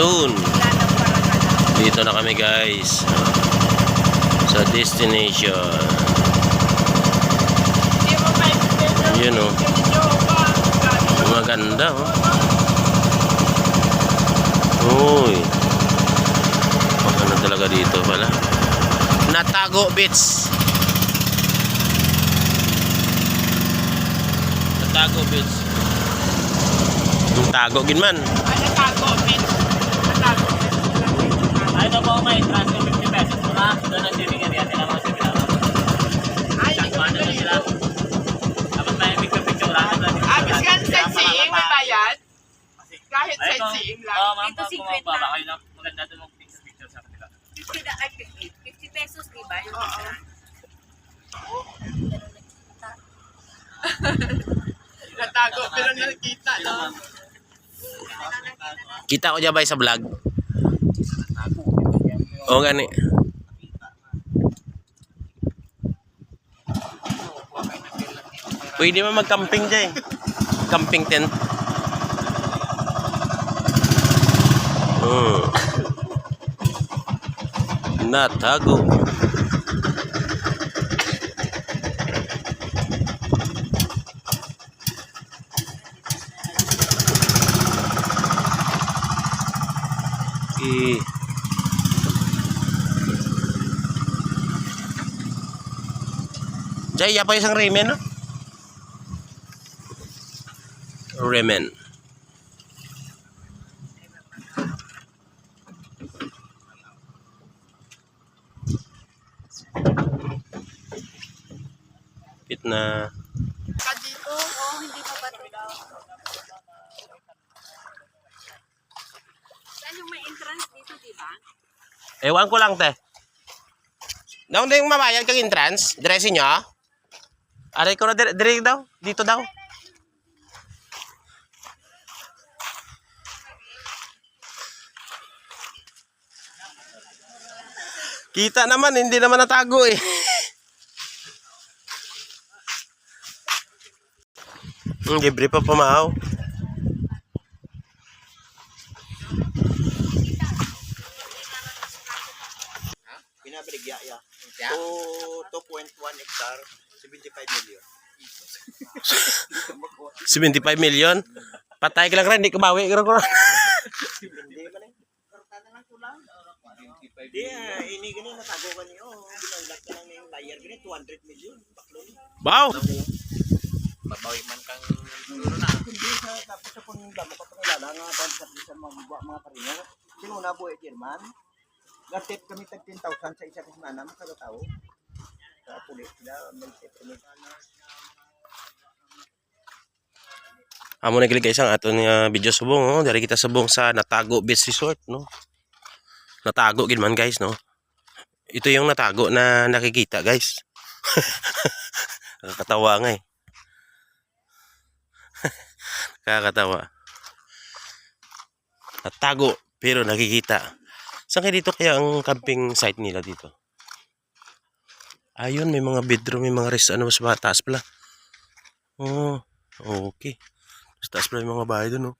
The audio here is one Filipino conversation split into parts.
Yun. Dito na kami guys. Sa destination. Yun o. Maganda o. Uy. Ano talaga dito pala. Natago Beach. Natago Beach. Tago gin man. Natago Beach. Natago Beach. Ay, ito po may transfer 50 pesos mo na. Doon ang swimming area nila mga swimming area. Ay, Ano na sila? Dapat may picture-picture lang. Abis ka sightseeing, may bayad? Kahit sightseeing lang. Oo, ma'am. Ito Kung secret mababa na. kayo na maganda doon mag-picture sa kanila. 50 pesos, di ba? Yung isa. Natago, pero nakita, no? Kita ko dyan ba sa vlog? Oo gani. Pwede mo mag-camping dyan. Camping tent. Natago. Jay, apa isang ramen, no? Ramen. Pit na. Ka dito. Oo, hindi pa ba ito daw? Saan yung may entrance dito, di ba? Ewan ko lang, te. Daw na yung mamayag kang entrance? Dressing nyo? Aray ko na, dire daw. Dito daw. Kita naman, hindi naman natago eh. Libre pa pamahaw. Pinabaligya ya. 2.1 hectare, 75 million. 75 million? Patay ka lang rin, hindi kumawi ka rin. Hindi man eh. Karta na lang kulang. Hindi, ini gini natago ka niyo. Ginaulat ka lang na yung layar gini, 200 million. Baklo ni. Wow! Babawi man kang dulo na. Hindi sa tapos sa pun damo ka pangilala nga concept sa mga karina. Sinuna po German. Gatip kami tag 10,000 sa isa kasi manam kada tao. Sa pulis sila may permit. Amo na gilig isang aton nga video subong, no? Dari kita subong sa Natago Beach Resort, no? Natago gid man, guys, no? Ito yung natago na nakikita, guys. Nakakatawa nga eh. Nakakatawa. Natago pero nakikita. Saan kayo dito kaya ang camping site nila dito? Ayun, may mga bedroom, may mga rest, ano, mas taas pala. Oh, okay. Mas taas pala yung mga bahay doon, no?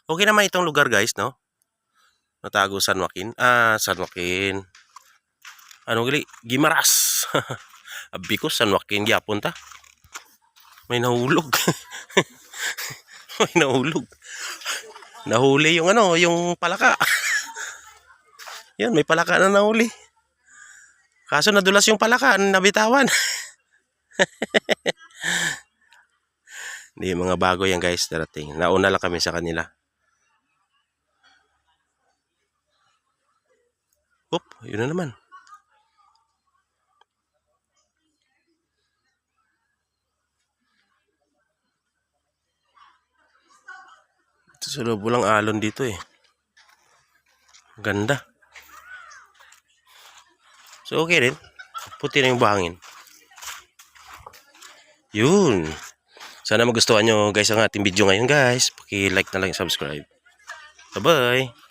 Okay naman itong lugar, guys, no? Natago San Joaquin. San Joaquin. Ano gali? Guimaras. Abi ko, San Joaquin, gyapon ta. May nahulog. May nahulog. Nahuli yung ano, yung palaka. Yan, may palaka na nahuli. Kaso nadulas yung palaka, nabitawan. Hindi, mga bago yan, guys, darating. Nauna lang kami sa kanila. Oop, yun na naman. Ito sa loob walang alon dito eh. Ganda. So okay rin. Puti na yung buhangin. Yun. Sana magustuhan nyo guys ang ating video ngayon, guys. Paki-like na lang, subscribe. Bye-bye.